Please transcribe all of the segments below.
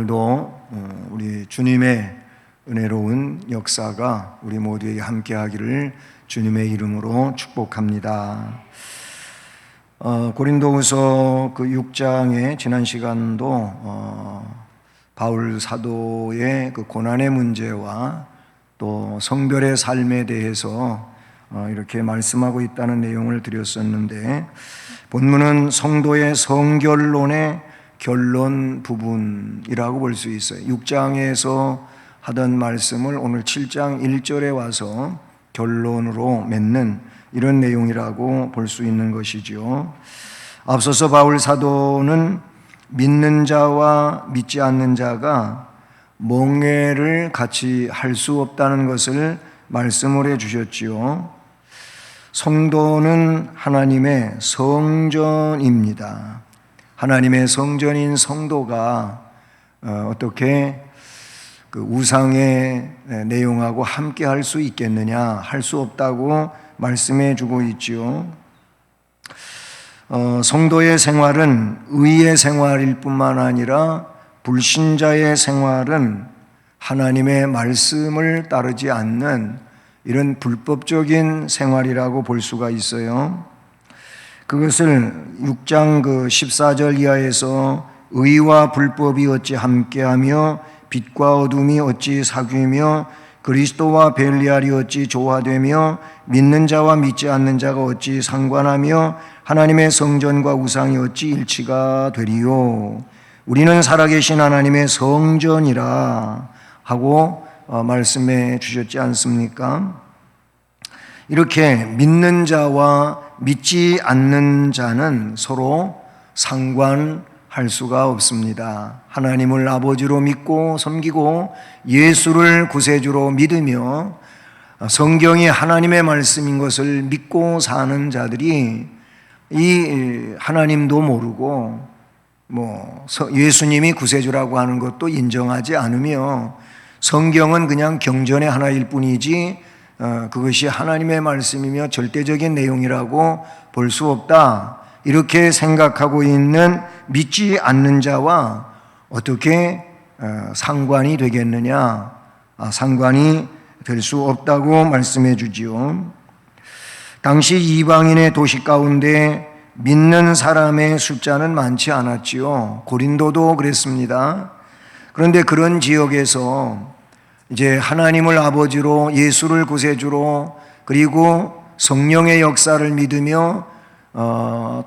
오늘도 우리 주님의 은혜로운 역사가 우리 모두에게 함께하기를 주님의 이름으로 축복합니다. 고린도후서 그 6장의 지난 시간도 바울 사도의 그 고난의 문제와 또 성별의 삶에 대해서 이렇게 말씀하고 있다는 내용을 드렸었는데, 본문은 성도의 성결론의 결론 부분이라고 볼 수 있어요. 6장에서 하던 말씀을 오늘 7장 1절에 와서 결론으로 맺는 이런 내용이라고 볼 수 있는 것이죠. 앞서서 바울 사도는 믿는 자와 믿지 않는 자가 멍해를 같이 할 수 없다는 것을 말씀을 해 주셨지요. 성도는 하나님의 성전입니다. 하나님의 성전인 성도가 어떻게 그 우상의 내용하고 함께 할 수 있겠느냐? 할 수 없다고 말씀해 주고 있지요. 성도의 생활은 의의 생활일 뿐만 아니라 불신자의 생활은 하나님의 말씀을 따르지 않는 이런 불법적인 생활이라고 볼 수가 있어요. 그것을 6장 14절 이하에서 의와 불법이 어찌 함께하며 빛과 어둠이 어찌 사귀며 그리스도와 벨리알이 어찌 조화되며 믿는 자와 믿지 않는 자가 어찌 상관하며 하나님의 성전과 우상이 어찌 일치가 되리요. 우리는 살아계신 하나님의 성전이라 하고 말씀해 주셨지 않습니까? 이렇게 믿는 자와 믿지 않는 자는 서로 상관할 수가 없습니다. 하나님을 아버지로 믿고 섬기고 예수를 구세주로 믿으며 성경이 하나님의 말씀인 것을 믿고 사는 자들이 이 하나님도 모르고 예수님이 구세주라고 하는 것도 인정하지 않으며 성경은 그냥 경전의 하나일 뿐이지 그것이 하나님의 말씀이며 절대적인 내용이라고 볼 수 없다, 이렇게 생각하고 있는 믿지 않는 자와 어떻게 상관이 되겠느냐? 상관이 될 수 없다고 말씀해 주지요. 당시 이방인의 도시 가운데 믿는 사람의 숫자는 많지 않았지요. 고린도도 그랬습니다. 그런데 그런 지역에서 이제 하나님을 아버지로, 예수를 구세주로, 그리고 성령의 역사를 믿으며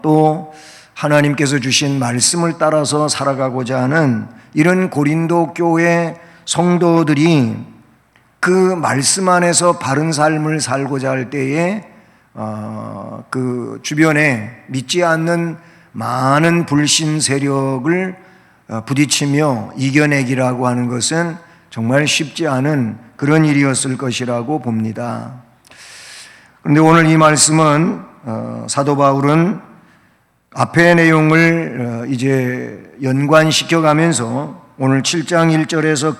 또 하나님께서 주신 말씀을 따라서 살아가고자 하는 이런 고린도 교회 성도들이 그 말씀 안에서 바른 삶을 살고자 할 때에 그 주변에 믿지 않는 많은 불신 세력을 부딪히며 이겨내기라고 하는 것은 정말 쉽지 않은 그런 일이었을 것이라고 봅니다. 그런데 오늘 이 말씀은 사도 바울은 앞의 내용을 이제 연관시켜 가면서 오늘 7장 1절에서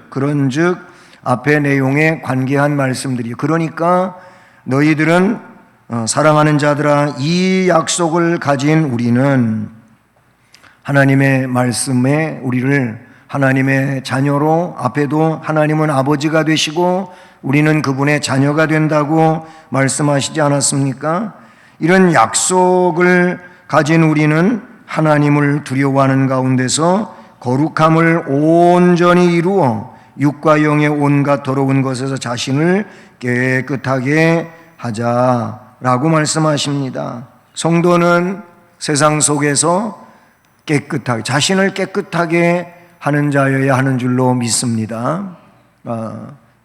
그런즉 앞의 내용에 관계한 말씀들이, 그러니까 너희들은 사랑하는 자들아 이 약속을 가진 우리는 하나님의 말씀에 우리를 하나님의 자녀로, 앞에도 하나님은 아버지가 되시고 우리는 그분의 자녀가 된다고 말씀하시지 않았습니까? 이런 약속을 가진 우리는 하나님을 두려워하는 가운데서 거룩함을 온전히 이루어 육과 영의 온갖 더러운 것에서 자신을 깨끗하게 하자라고 말씀하십니다. 성도는 세상 속에서 깨끗하게, 자신을 깨끗하게 하는 자여야 하는 줄로 믿습니다.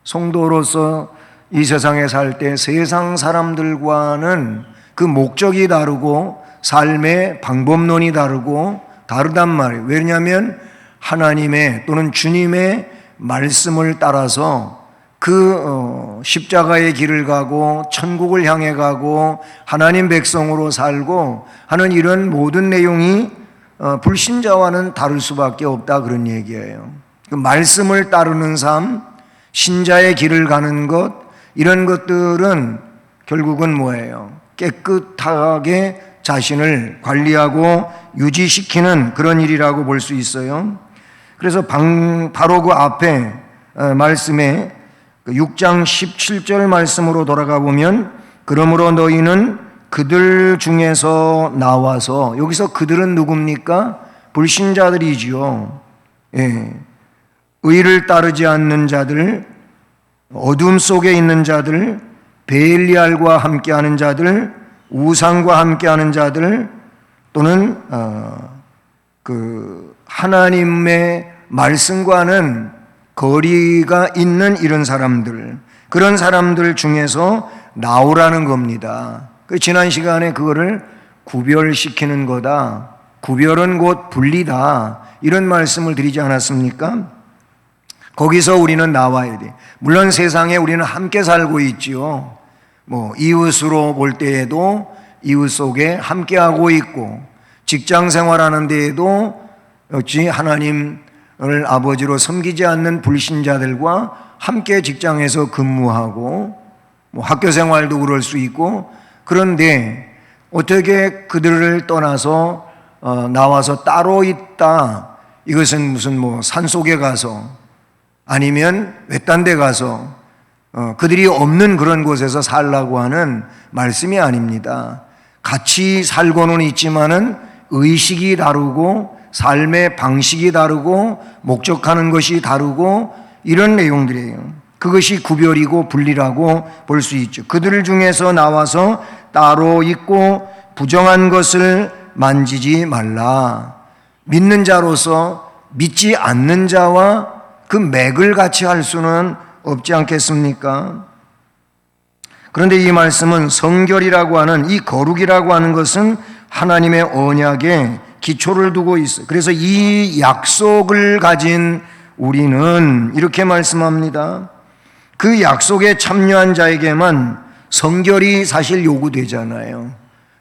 성도로서 이 세상에 살 때 세상 사람들과는 그 목적이 다르고 삶의 방법론이 다르단 말이에요. 왜냐하면 하나님의 또는 주님의 말씀을 따라서 그 십자가의 길을 가고 천국을 향해 가고 하나님 백성으로 살고 하는 이런 모든 내용이 불신자와는 다를 수밖에 없다, 그런 얘기예요. 그 말씀을 따르는 삶, 신자의 길을 가는 것, 이런 것들은 결국은 뭐예요? 깨끗하게 자신을 관리하고 유지시키는 그런 일이라고 볼 수 있어요. 그래서 바로 그 앞에 말씀에 6장 17절 말씀으로 돌아가 보면 그러므로 너희는 그들 중에서 나와서, 여기서 그들은 누굽니까? 불신자들이지요. 예. 의를 따르지 않는 자들, 어둠 속에 있는 자들, 베엘리알과 함께하는 자들, 우상과 함께하는 자들, 또는 그 하나님의 말씀과는 거리가 있는 이런 사람들, 그런 사람들 중에서 나오라는 겁니다. 지난 시간에 그거를 구별시키는 거다, 구별은 곧 분리다, 이런 말씀을 드리지 않았습니까? 거기서 우리는 나와야 돼. 물론 세상에 우리는 함께 살고 있지요. 이웃으로 볼 때에도 이웃 속에 함께하고 있고, 직장 생활하는 데에도 역시 하나님을 아버지로 섬기지 않는 불신자들과 함께 직장에서 근무하고, 학교 생활도 그럴 수 있고, 그런데 어떻게 그들을 떠나서 나와서 따로 있다, 이것은 무슨 산속에 가서 아니면 외딴 데 가서 그들이 없는 그런 곳에서 살라고 하는 말씀이 아닙니다. 같이 살고는 있지만은 의식이 다르고 삶의 방식이 다르고 목적하는 것이 다르고 이런 내용들이에요. 그것이 구별이고 분리라고 볼 수 있죠. 그들 중에서 나와서 따로 있고 부정한 것을 만지지 말라. 믿는 자로서 믿지 않는 자와 그 맥을 같이 할 수는 없지 않겠습니까? 그런데 이 말씀은 성결이라고 하는, 이 거룩이라고 하는 것은 하나님의 언약에 기초를 두고 있어요. 그래서 이 약속을 가진 우리는 이렇게 말씀합니다. 그 약속에 참여한 자에게만 성결이 사실 요구되잖아요.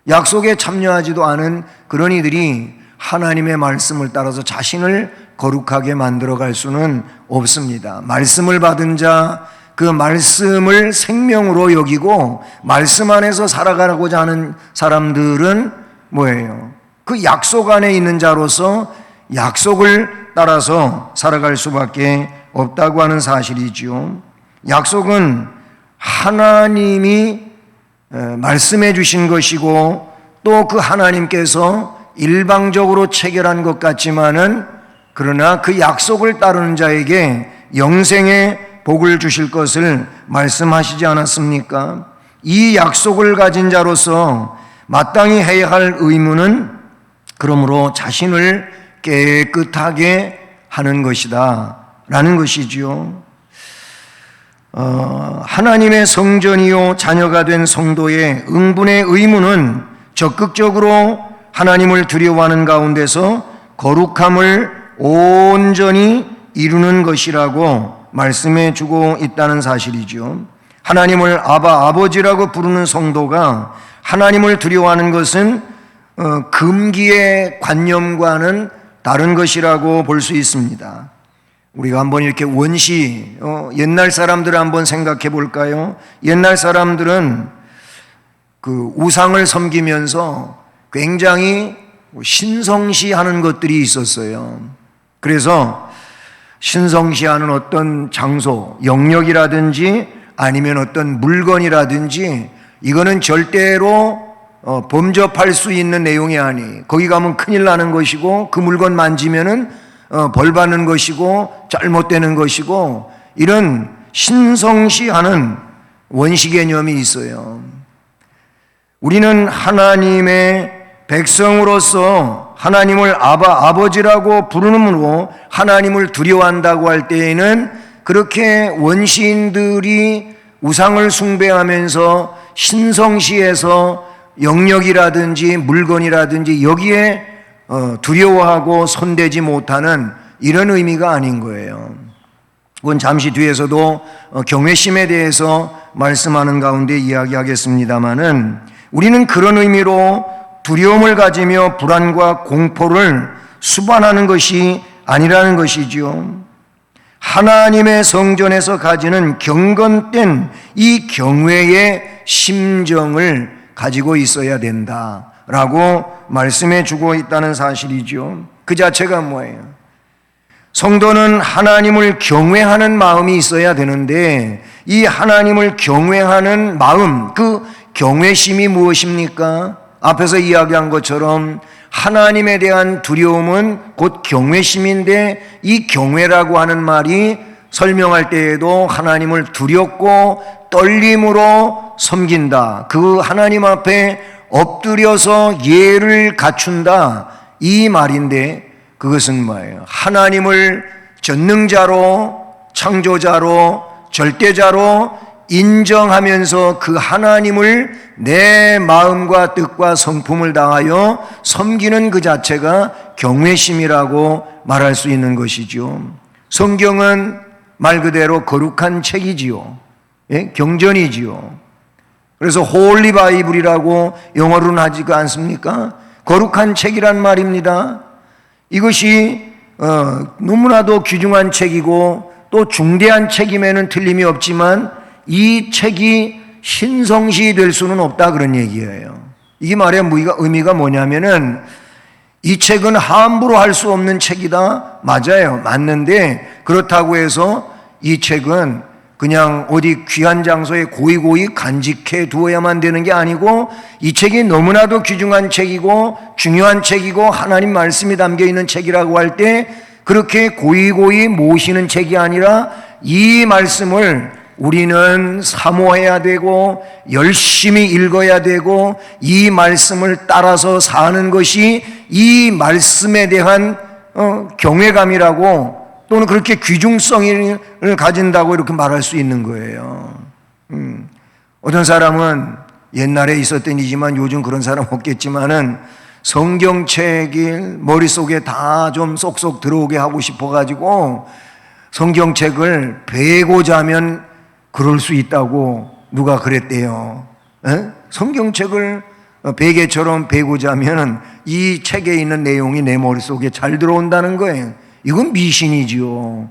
약속에 참여하지도 않은 그런 이들이 하나님의 말씀을 따라서 자신을 거룩하게 만들어갈 수는 없습니다. 말씀을 받은 자, 그 말씀을 생명으로 여기고 말씀 안에서 살아가고자 하는 사람들은 뭐예요? 그 약속 안에 있는 자로서 약속을 따라서 살아갈 수밖에 없다고 하는 사실이지요. 약속은 하나님이 말씀해 주신 것이고 또 그 하나님께서 일방적으로 체결한 것 같지만은 그러나 그 약속을 따르는 자에게 영생의 복을 주실 것을 말씀하시지 않았습니까? 이 약속을 가진 자로서 마땅히 해야 할 의무는 그러므로 자신을 깨끗하게 하는 것이다 라는 것이지요. 하나님의 성전이요 자녀가 된 성도의 응분의 의무는 적극적으로 하나님을 두려워하는 가운데서 거룩함을 온전히 이루는 것이라고 말씀해 주고 있다는 사실이죠. 하나님을 아버지라고 부르는 성도가 하나님을 두려워하는 것은 금기의 관념과는 다른 것이라고 볼 수 있습니다. 우리가 한번 이렇게 원시, 옛날 사람들을 한번 생각해 볼까요? 옛날 사람들은 그 우상을 섬기면서 굉장히 신성시하는 것들이 있었어요. 그래서 신성시하는 어떤 장소, 영역이라든지 아니면 어떤 물건이라든지 이거는 절대로 범접할 수 있는 내용이 아니, 거기 가면 큰일 나는 것이고 그 물건 만지면은 벌 받는 것이고 잘못되는 것이고 이런 신성시하는 원시 개념이 있어요. 우리는 하나님의 백성으로서 하나님을 아버지라고 부르므로 하나님을 두려워한다고 할 때에는 그렇게 원시인들이 우상을 숭배하면서 신성시해서 영역이라든지 물건이라든지 여기에 두려워하고 손대지 못하는 이런 의미가 아닌 거예요. 그건 잠시 뒤에서도 경외심에 대해서 말씀하는 가운데 이야기하겠습니다마는 우리는 그런 의미로 두려움을 가지며 불안과 공포를 수반하는 것이 아니라는 것이지요. 하나님의 성전에서 가지는 경건된 이 경외의 심정을 가지고 있어야 된다라고 말씀해 주고 있다는 사실이죠. 그 자체가 뭐예요? 성도는 하나님을 경외하는 마음이 있어야 되는데 이 하나님을 경외하는 마음, 그 경외심이 무엇입니까? 앞에서 이야기한 것처럼 하나님에 대한 두려움은 곧 경외심인데 이 경외라고 하는 말이 설명할 때에도 하나님을 두렵고 떨림으로 섬긴다. 그 하나님 앞에 엎드려서 예를 갖춘다. 이 말인데 그것은 뭐예요? 하나님을 전능자로, 창조자로, 절대자로 인정하면서 그 하나님을 내 마음과 뜻과 성품을 다하여 섬기는 그 자체가 경외심이라고 말할 수 있는 것이죠. 성경은 말 그대로 거룩한 책이지요. 예? 경전이지요. 그래서 홀리 바이블이라고 영어로는 하지가 않습니까? 거룩한 책이란 말입니다. 이것이 너무나도 귀중한 책이고 또 중대한 책임에는 틀림이 없지만 이 책이 신성시 될 수는 없다 그런 얘기예요. 이게 말의 의미가 뭐냐면은 이 책은 함부로 할 수 없는 책이다. 맞아요. 맞는데 그렇다고 해서 이 책은 그냥 어디 귀한 장소에 고이고이 간직해 두어야만 되는 게 아니고 이 책이 너무나도 귀중한 책이고 중요한 책이고 하나님 말씀이 담겨 있는 책이라고 할 때 그렇게 고이고이 모시는 책이 아니라 이 말씀을 우리는 사모해야 되고 열심히 읽어야 되고 이 말씀을 따라서 사는 것이 이 말씀에 대한 경외감이라고 또는 그렇게 귀중성을 가진다고 이렇게 말할 수 있는 거예요. 어떤 사람은 옛날에 있었던 일이지만 요즘 그런 사람 없겠지만은 성경책이 머릿속에 다 좀 쏙쏙 들어오게 하고 싶어가지고 성경책을 베고자 하면 그럴 수 있다고 누가 그랬대요. 에? 성경책을 베개처럼 베고자 하면 이 책에 있는 내용이 내 머릿속에 잘 들어온다는 거예요. 이건 미신이지요.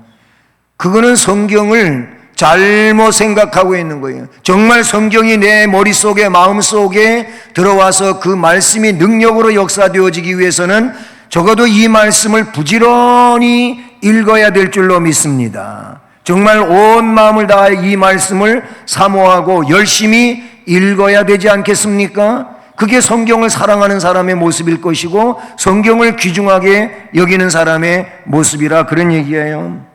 그거는 성경을 잘못 생각하고 있는 거예요. 정말 성경이 내 머릿속에 마음속에 들어와서 그 말씀이 능력으로 역사되어지기 위해서는 적어도 이 말씀을 부지런히 읽어야 될 줄로 믿습니다. 정말 온 마음을 다해 이 말씀을 사모하고 열심히 읽어야 되지 않겠습니까? 그게 성경을 사랑하는 사람의 모습일 것이고 성경을 귀중하게 여기는 사람의 모습이라 그런 얘기예요.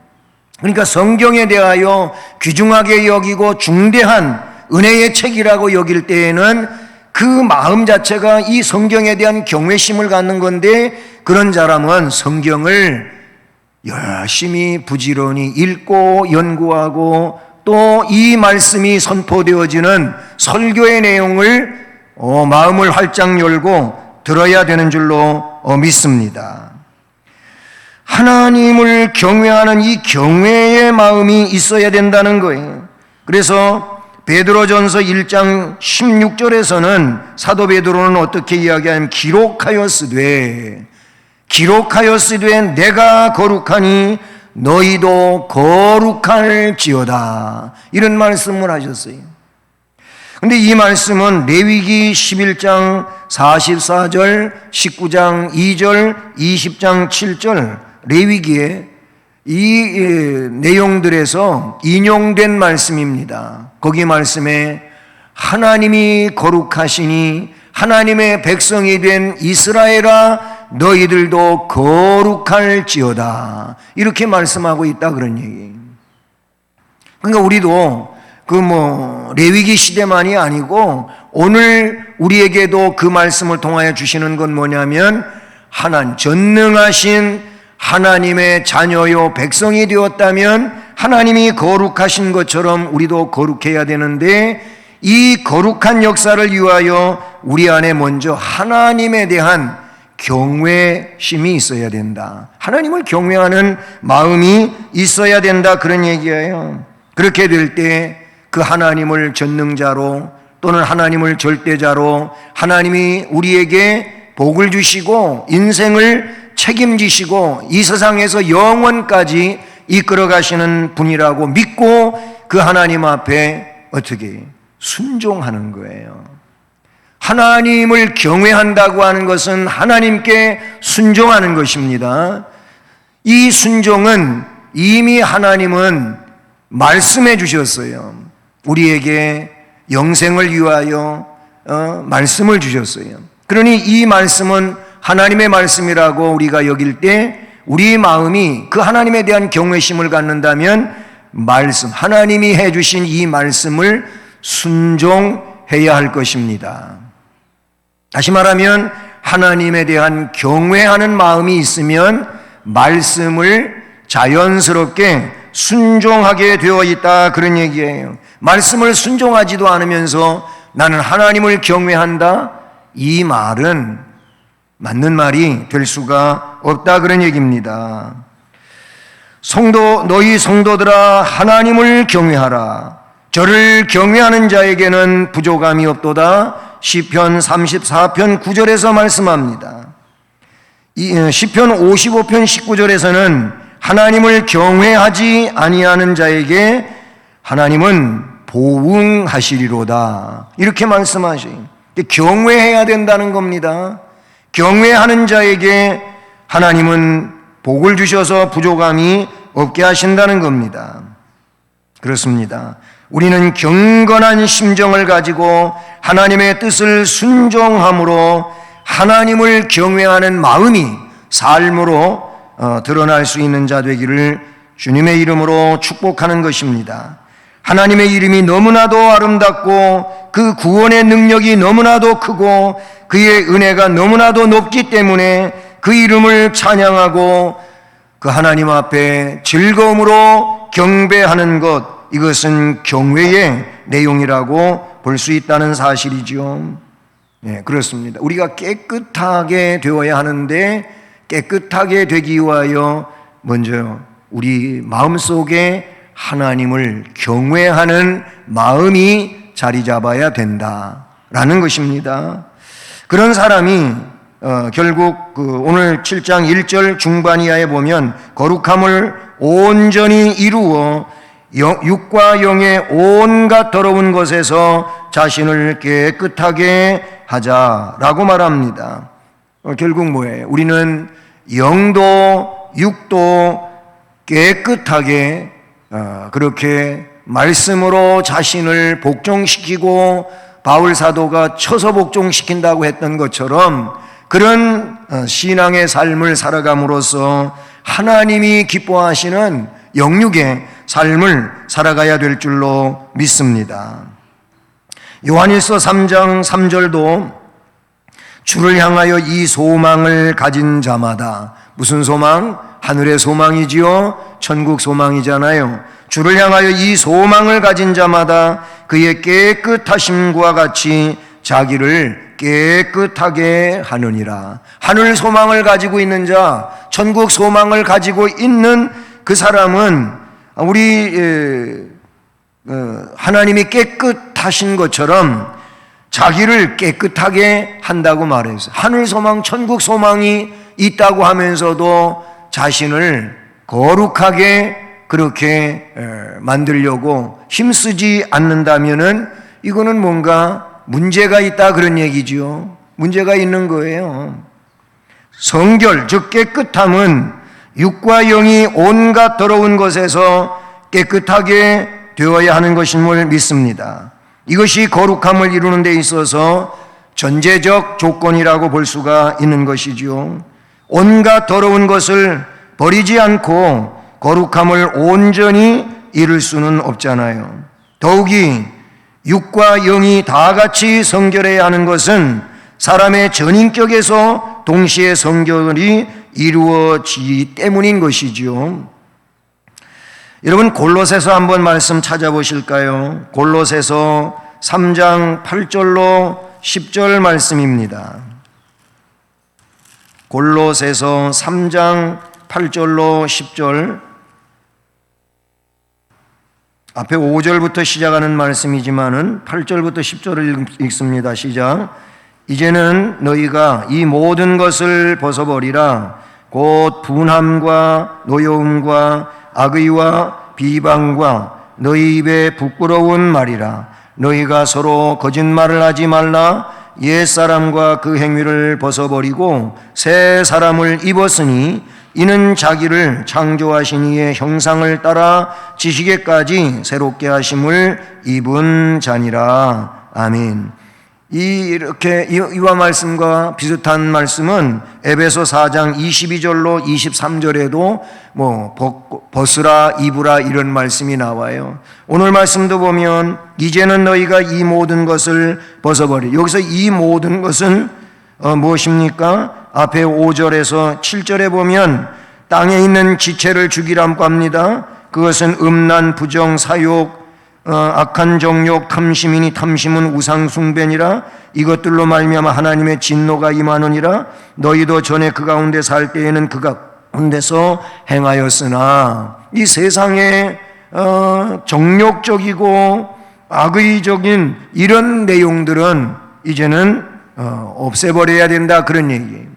그러니까 성경에 대하여 귀중하게 여기고 중대한 은혜의 책이라고 여길 때에는 그 마음 자체가 이 성경에 대한 경외심을 갖는 건데 그런 사람은 성경을 열심히 부지런히 읽고 연구하고 또 이 말씀이 선포되어지는 설교의 내용을 마음을 활짝 열고 들어야 되는 줄로 믿습니다. 하나님을 경외하는 이 경외의 마음이 있어야 된다는 거예요. 그래서 베드로전서 1장 16절에서는 사도 베드로는 어떻게 이야기하냐면 기록하였으되 내가 거룩하니 너희도 거룩할지어다 이런 말씀을 하셨어요. 그런데 이 말씀은 레위기 11장 44절, 19장 2절, 20장 7절 레위기의 이 내용들에서 인용된 말씀입니다. 거기 말씀에 하나님이 거룩하시니 하나님의 백성이 된 이스라엘아 너희들도 거룩할지어다 이렇게 말씀하고 있다 그런 얘기예요. 그러니까 우리도 레위기 시대만이 아니고 오늘 우리에게도 그 말씀을 통하여 주시는 건 뭐냐면 전능하신 하나님의 자녀요 백성이 되었다면 하나님이 거룩하신 것처럼 우리도 거룩해야 되는데 이 거룩한 역사를 위하여 우리 안에 먼저 하나님에 대한 경외심이 있어야 된다. 하나님을 경외하는 마음이 있어야 된다 그런 얘기예요. 그렇게 될 때 그 하나님을 전능자로 또는 하나님을 절대자로 하나님이 우리에게 복을 주시고 인생을 책임지시고 이 세상에서 영원까지 이끌어 가시는 분이라고 믿고 그 하나님 앞에 어떻게 순종하는 거예요. 하나님을 경외한다고 하는 것은 하나님께 순종하는 것입니다. 이 순종은 이미 하나님은 말씀해 주셨어요. 우리에게 영생을 위하여 말씀을 주셨어요. 그러니 이 말씀은 하나님의 말씀이라고 우리가 여길 때 우리 마음이 그 하나님에 대한 경외심을 갖는다면 말씀, 하나님이 해주신 이 말씀을 순종해야 할 것입니다. 다시 말하면 하나님에 대한 경외하는 마음이 있으면 말씀을 자연스럽게 순종하게 되어 있다, 그런 얘기예요. 말씀을 순종하지도 않으면서 나는 하나님을 경외한다, 이 말은 맞는 말이 될 수가 없다, 그런 얘기입니다. 너희 성도들아 하나님을 경외하라. 저를 경외하는 자에게는 부족함이 없도다. 시편 34편 9절에서 말씀합니다. 시편 55편 19절에서는 하나님을 경외하지 아니하는 자에게 하나님은 보응하시리로다, 이렇게 말씀하셔요. 경외해야 된다는 겁니다. 경외하는 자에게 하나님은 복을 주셔서 부족함이 없게 하신다는 겁니다. 그렇습니다. 우리는 경건한 심정을 가지고 하나님의 뜻을 순종함으로 하나님을 경외하는 마음이 삶으로 드러날 수 있는 자 되기를 주님의 이름으로 축복하는 것입니다. 하나님의 이름이 너무나도 아름답고 그 구원의 능력이 너무나도 크고 그의 은혜가 너무나도 높기 때문에 그 이름을 찬양하고 그 하나님 앞에 즐거움으로 경배하는 것, 이것은 경외의 내용이라고 볼 수 있다는 사실이죠. 네, 그렇습니다. 우리가 깨끗하게 되어야 하는데 깨끗하게 되기 위하여 먼저 우리 마음속에 하나님을 경외하는 마음이 자리 잡아야 된다라는 것입니다. 그런 사람이 결국 오늘 7장 1절 중반 이하에 보면 거룩함을 온전히 이루어 육과 영의 온갖 더러운 것에서 자신을 깨끗하게 하자라고 말합니다. 결국 뭐예요? 우리는 영도 육도 깨끗하게 그렇게 말씀으로 자신을 복종시키고 바울 사도가 쳐서 복종시킨다고 했던 것처럼 그런 신앙의 삶을 살아감으로써 하나님이 기뻐하시는 영육의 삶을 살아가야 될 줄로 믿습니다. 요한일서 3장 3절도 주를 향하여 이 소망을 가진 자마다, 무슨 소망? 하늘의 소망이지요. 천국 소망이잖아요. 주를 향하여 이 소망을 가진 자마다 그의 깨끗하심과 같이 자기를 깨끗하게 하느니라. 하늘 소망을 가지고 있는 자, 천국 소망을 가지고 있는 그 사람은 우리 하나님이 깨끗하신 것처럼 자기를 깨끗하게 한다고 말했어요. 하늘 소망, 천국 소망이 있다고 하면서도 자신을 거룩하게 그렇게 만들려고 힘쓰지 않는다면은 이거는 뭔가 문제가 있다, 그런 얘기죠. 문제가 있는 거예요. 성결, 즉 깨끗함은 육과 영이 온갖 더러운 것에서 깨끗하게 되어야 하는 것임을 믿습니다. 이것이 거룩함을 이루는 데 있어서 전제적 조건이라고 볼 수가 있는 것이지요. 온갖 더러운 것을 버리지 않고 거룩함을 온전히 이룰 수는 없잖아요. 더욱이 육과 영이 다 같이 성결해야 하는 것은 사람의 전인격에서 동시에 성결이 이루어지기 때문인 것이지요. 여러분, 골로새서 한번 말씀 찾아보실까요? 골로새서 3장 8절로 10절 말씀입니다. 골로새서 3장 8절로 10절, 앞에 5절부터 시작하는 말씀이지만은 8절부터 10절을 읽습니다. 시작. 이제는 너희가 이 모든 것을 벗어버리라. 곧 분함과 노여움과 악의와 비방과 너희 입에 부끄러운 말이라. 너희가 서로 거짓말을 하지 말라. 옛사람과 그 행위를 벗어버리고 새 사람을 입었으니 이는 자기를 창조하신 이의 형상을 따라 지시게까지 새롭게 하심을 입은 자니라. 아멘. 이렇게 이와 말씀과 비슷한 말씀은 에베소 4장 22절로 23절에도 벗으라 입으라 이런 말씀이 나와요. 오늘 말씀도 보면 이제는 너희가 이 모든 것을 벗어버리. 여기서 이 모든 것은 무엇입니까? 앞에 5절에서 7절에 보면 땅에 있는 지체를 죽이라고 합니다. 그것은 음란, 부정, 사욕, 악한 정욕, 탐심이니 탐심은 우상 숭배니라. 이것들로 말미암아 하나님의 진노가 임하느니라. 너희도 전에 그 가운데 살 때에는 그 가운데서 행하였으나. 이 세상의 정욕적이고 악의적인 이런 내용들은 이제는 없애버려야 된다, 그런 얘기예요.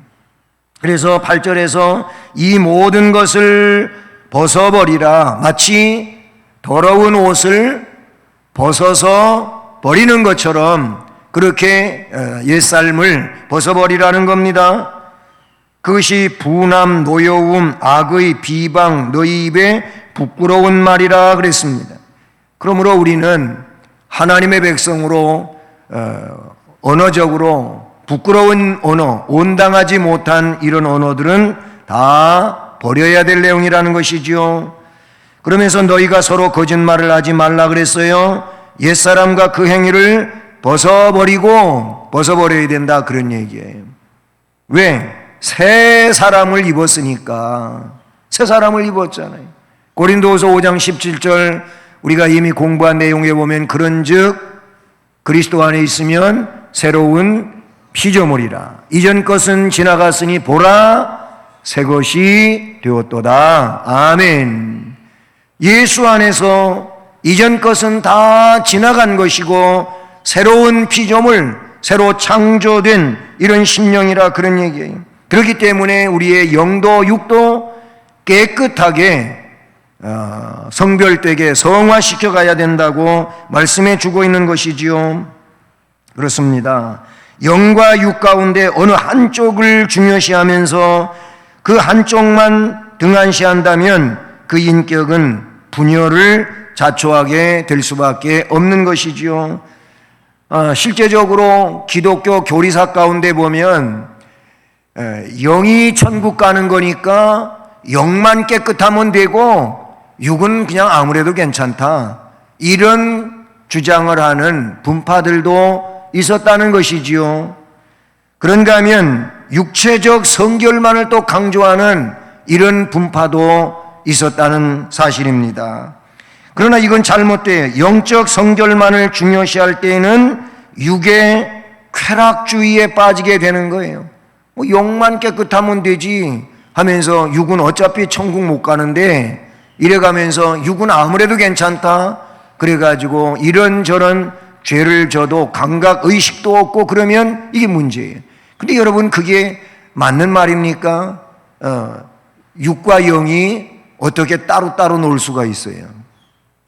그래서 8절에서 이 모든 것을 벗어버리라. 마치 더러운 옷을 벗어서 버리는 것처럼 그렇게 옛삶을 벗어버리라는 겁니다. 그것이 분함, 노여움, 악의, 비방, 너희 입에 부끄러운 말이라 그랬습니다. 그러므로 우리는 하나님의 백성으로 언어적으로 부끄러운 언어, 온당하지 못한 이런 언어들은 다 버려야 될 내용이라는 것이죠. 그러면서 너희가 서로 거짓말을 하지 말라 그랬어요. 옛사람과 그 행위를 벗어버려야 된다, 그런 얘기예요. 왜? 새 사람을 입었으니까. 새 사람을 입었잖아요. 고린도후서 5장 17절 우리가 이미 공부한 내용에 보면 그런즉 그리스도 안에 있으면 새로운 피조물이라. 이전 것은 지나갔으니 보라 새 것이 되었도다. 아멘. 예수 안에서 이전 것은 다 지나간 것이고 새로운 피조물, 새로 창조된 이런 심령이라, 그런 얘기예요. 그렇기 때문에 우리의 영도 육도 깨끗하게 성별되게 성화시켜 가야 된다고 말씀해 주고 있는 것이지요. 그렇습니다. 영과 육 가운데 어느 한쪽을 중요시하면서 그 한쪽만 등한시한다면 그 인격은 분열을 자초하게 될 수밖에 없는 것이지요. 실제적으로 기독교 교리사 가운데 보면 영이 천국 가는 거니까 영만 깨끗하면 되고 육은 그냥 아무래도 괜찮다, 이런 주장을 하는 분파들도 있었다는 것이지요. 그런가 하면 육체적 성결만을 또 강조하는 이런 분파도 있었다는 사실입니다. 그러나 이건 잘못돼요. 영적 성결만을 중요시할 때에는 육의 쾌락주의에 빠지게 되는 거예요. 영만 깨끗하면 되지 하면서 육은 어차피 천국 못 가는데 이래가면서 육은 아무래도 괜찮다 그래가지고 이런저런 죄를 져도 감각의식도 없고 그러면 이게 문제예요. 근데 여러분, 그게 맞는 말입니까? 육과 영이 어떻게 따로따로 놀 수가 있어요?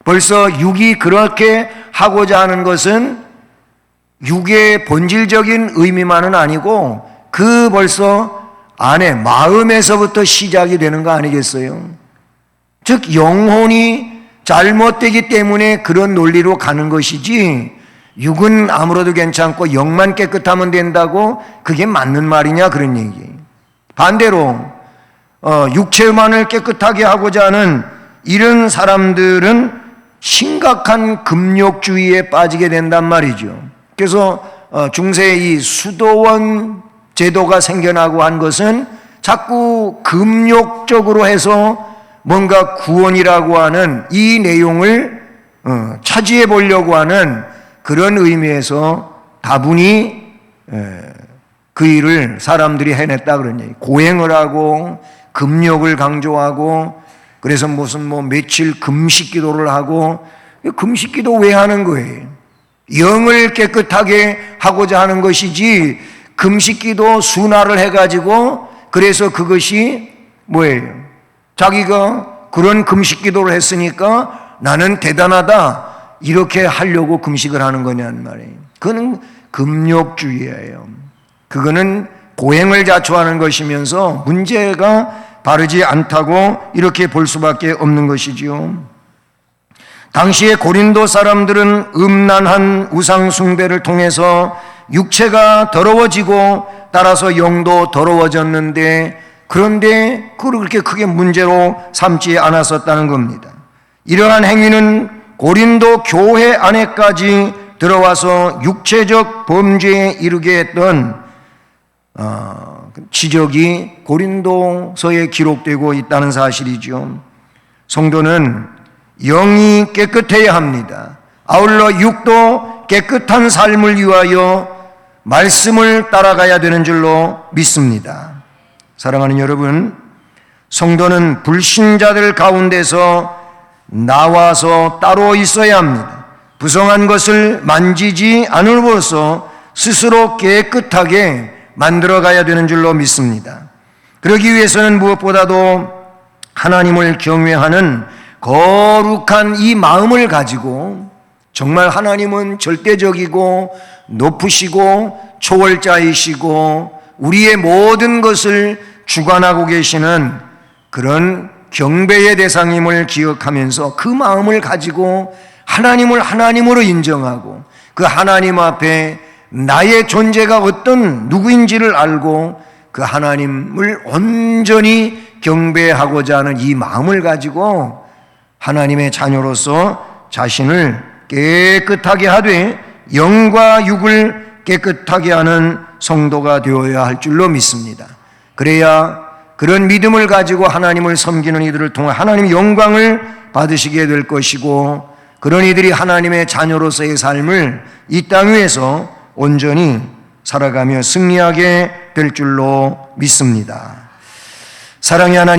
벌써 육이 그렇게 하고자 하는 것은 육의 본질적인 의미만은 아니고 그 벌써 안에 마음에서부터 시작이 되는 거 아니겠어요? 즉 영혼이 잘못되기 때문에 그런 논리로 가는 것이지, 육은 아무래도 괜찮고 영만 깨끗하면 된다고 그게 맞는 말이냐, 그런 얘기. 반대로 육체만을 깨끗하게 하고자 하는 이런 사람들은 심각한 금욕주의에 빠지게 된단 말이죠. 그래서 중세에 이 수도원 제도가 생겨나고 한 것은 자꾸 금욕적으로 해서 뭔가 구원이라고 하는 이 내용을 차지해 보려고 하는 그런 의미에서 다분히 그 일을 사람들이 해냈다, 그런 얘기. 고행을 하고 금욕을 강조하고, 그래서 무슨 며칠 금식 기도를 하고. 금식 기도 왜 하는 거예요? 영을 깨끗하게 하고자 하는 것이지, 금식 기도 순화를 해가지고 그래서 그것이 뭐예요? 자기가 그런 금식 기도를 했으니까 나는 대단하다 이렇게 하려고 금식을 하는 거냐는 말이에요. 그거는 금욕주의예요. 그거는 고행을 자초하는 것이면서 문제가 바르지 않다고 이렇게 볼 수밖에 없는 것이지요. 당시에 고린도 사람들은 음란한 우상 숭배를 통해서 육체가 더러워지고 따라서 영도 더러워졌는데, 그런데 그걸 그렇게 크게 문제로 삼지 않았었다는 겁니다. 이러한 행위는 고린도 교회 안에까지 들어와서 육체적 범죄에 이르게 했던 지적이 고린도서에 기록되고 있다는 사실이죠. 성도는 영이 깨끗해야 합니다. 아울러 육도 깨끗한 삶을 위하여 말씀을 따라가야 되는 줄로 믿습니다. 사랑하는 여러분, 성도는 불신자들 가운데서 나와서 따로 있어야 합니다. 부성한 것을 만지지 않음으로써 스스로 깨끗하게 만들어가야 되는 줄로 믿습니다. 그러기 위해서는 무엇보다도 하나님을 경외하는 거룩한 이 마음을 가지고, 정말 하나님은 절대적이고 높으시고 초월자이시고 우리의 모든 것을 주관하고 계시는 그런 경배의 대상임을 기억하면서 그 마음을 가지고 하나님을 하나님으로 인정하고, 그 하나님 앞에 나의 존재가 어떤 누구인지를 알고 그 하나님을 온전히 경배하고자 하는 이 마음을 가지고 하나님의 자녀로서 자신을 깨끗하게 하되 영과 육을 깨끗하게 하는 성도가 되어야 할 줄로 믿습니다. 그래야 그런 믿음을 가지고 하나님을 섬기는 이들을 통해 하나님의 영광을 받으시게 될 것이고, 그런 이들이 하나님의 자녀로서의 삶을 이 땅 위에서 온전히 살아가며 승리하게 될 줄로 믿습니다. 사랑의 하나님,